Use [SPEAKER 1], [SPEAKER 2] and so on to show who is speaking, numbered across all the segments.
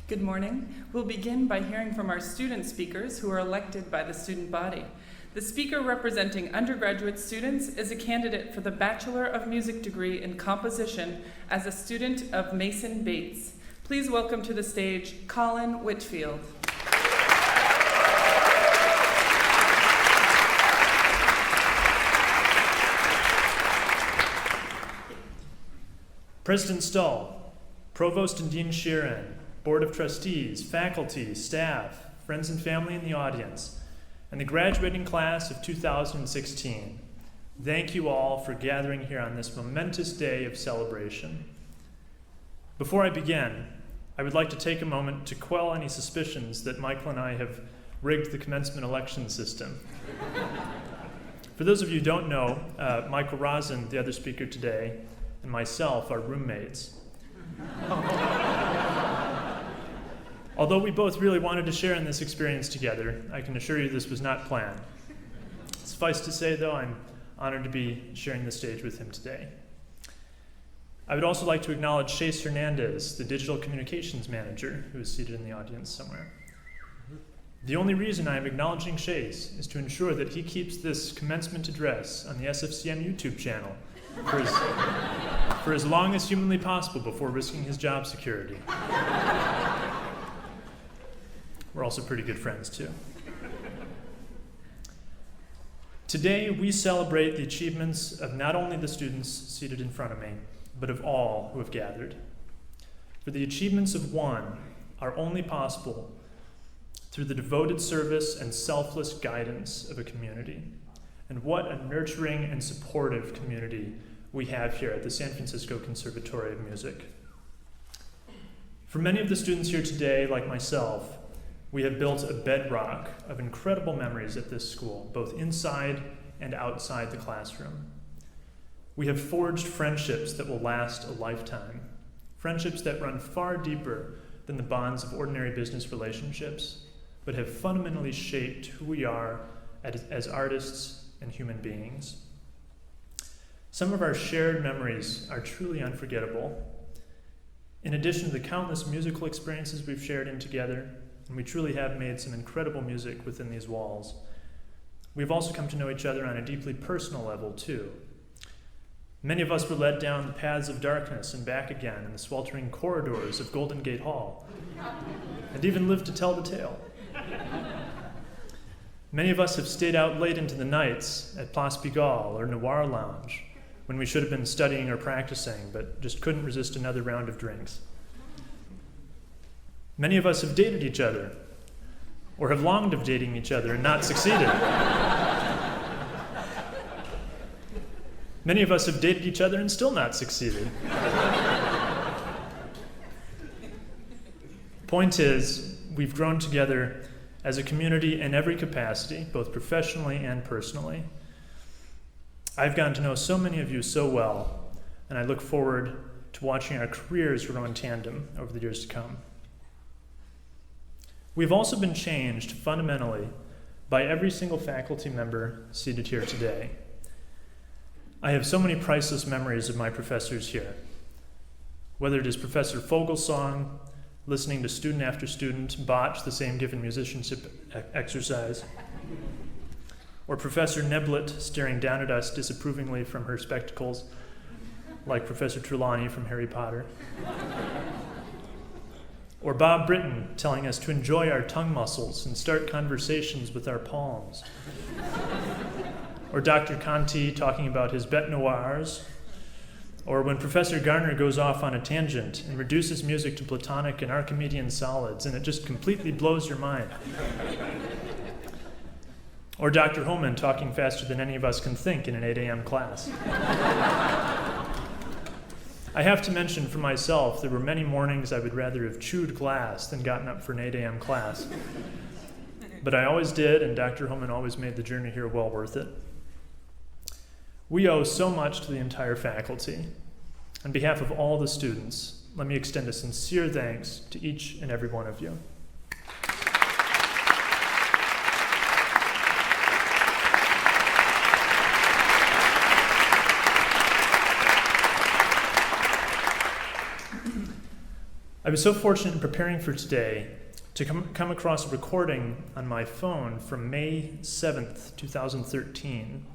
[SPEAKER 1] Good morning. We'll begin by hearing from our student speakers who are elected by the student body. The speaker representing undergraduate students is a candidate for the Bachelor of Music degree in composition as a student of Mason Bates. Please welcome to the stage Collin Whitfield.
[SPEAKER 2] President Stull, Provost and Dean Sheeran, Board of Trustees, faculty, staff, friends and family in the audience, and the graduating class of 2016, thank you all for gathering here on this momentous day of celebration. Before I begin, I would like to take a moment to quell any suspicions that Michael and I have rigged the commencement election system. For those of you who don't know, Michael Rosen, the other speaker today, and myself are roommates. Although we both really wanted to share in this experience together, I can assure you this was not planned. Suffice to say, though, I'm honored to be sharing the stage with him today. I would also like to acknowledge Chase Hernandez, the Digital Communications Manager, who is seated in the audience somewhere. The only reason I am acknowledging Chase is to ensure that he keeps this commencement address on the SFCM YouTube channel for as long as humanly possible before risking his job security. We're also pretty good friends, too. Today, we celebrate the achievements of not only the students seated in front of me, but of all who have gathered. For the achievements of one are only possible through the devoted service and selfless guidance of a community. And what a nurturing and supportive community we have here at the San Francisco Conservatory of Music. For many of the students here today, like myself, we have built a bedrock of incredible memories at this school, both inside and outside the classroom. We have forged friendships that will last a lifetime, friendships that run far deeper than the bonds of ordinary business relationships, but have fundamentally shaped who we are as artists and human beings. Some of our shared memories are truly unforgettable. In addition to the countless musical experiences we've shared in together, and we truly have made some incredible music within these walls, we've also come to know each other on a deeply personal level, too. Many of us were led down the paths of darkness and back again in the sweltering corridors of Golden Gate Hall, and even lived to tell the tale. Many of us have stayed out late into the nights at Place Pigalle or Noir Lounge when we should have been studying or practicing, but just couldn't resist another round of drinks. Many of us have dated each other, or have longed of dating each other and not succeeded. Many of us have dated each other and still not succeeded. Point is, we've grown together as a community in every capacity, both professionally and personally. I've gotten to know so many of you so well, and I look forward to watching our careers grow in tandem over the years to come. We've also been changed fundamentally by every single faculty member seated here today. I have so many priceless memories of my professors here. Whether it is Professor Fogelsong, listening to student after student botch the same given musicianship exercise, or Professor Neblett staring down at us disapprovingly from her spectacles, like Professor Trelawney from Harry Potter, or Bob Britton telling us to enjoy our tongue muscles and start conversations with our palms, or Dr. Conti talking about his bête noirs, or when Professor Garner goes off on a tangent and reduces music to Platonic and Archimedean solids, and it just completely blows your mind. Or Dr. Homan talking faster than any of us can think in an 8 a.m. class. I have to mention for myself, there were many mornings I would rather have chewed glass than gotten up for an 8 a.m. class. But I always did, and Dr. Homan always made the journey here well worth it. We owe so much to the entire faculty. On behalf of all the students, let me extend a sincere thanks to each and every one of you. I was so fortunate in preparing for today to come across a recording on my phone from May 7th, 2013.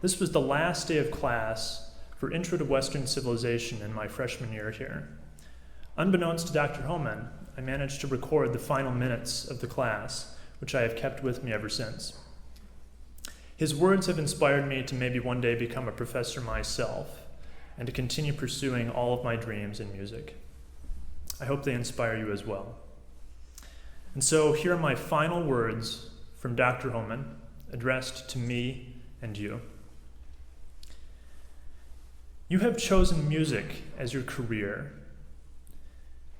[SPEAKER 2] This was the last day of class for Intro to Western Civilization in my freshman year here. Unbeknownst to Dr. Homan, I managed to record the final minutes of the class, which I have kept with me ever since. His words have inspired me to maybe one day become a professor myself and to continue pursuing all of my dreams in music. I hope they inspire you as well. And so here are my final words from Dr. Homan, addressed to me and you. You have chosen music as your career.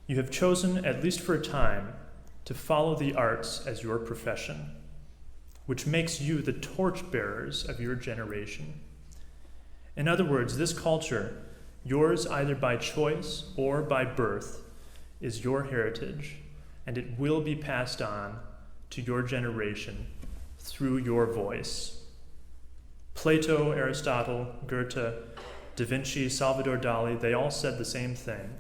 [SPEAKER 2] You have chosen, at least for a time, to follow the arts as your profession, which makes you the torchbearers of your generation. In other words, this culture, yours either by choice or by birth, is your heritage, and it will be passed on to your generation through your voice. Plato, Aristotle, Goethe, Da Vinci, Salvador Dali, they all said the same thing.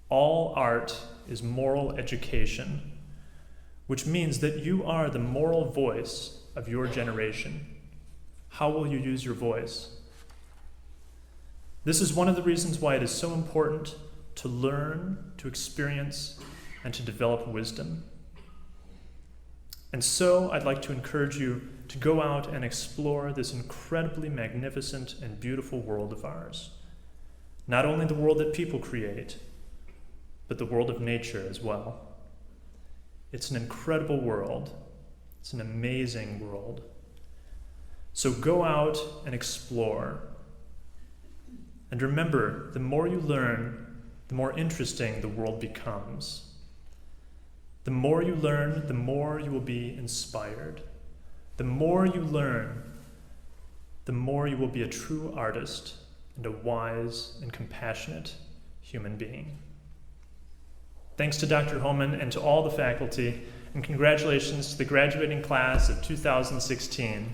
[SPEAKER 2] All art is moral education, which means that you are the moral voice of your generation. How will you use your voice? This is one of the reasons why it is so important to learn, to experience, and to develop wisdom. And so I'd like to encourage you to go out and explore this incredibly magnificent and beautiful world of ours. Not only the world that people create, but the world of nature as well. It's an incredible world. It's an amazing world. So go out and explore. And remember, the more you learn, the more interesting the world becomes. The more you learn, the more you will be inspired. The more you learn, the more you will be a true artist and a wise and compassionate human being. Thanks to Dr. Homan and to all the faculty, and congratulations to the graduating class of 2016.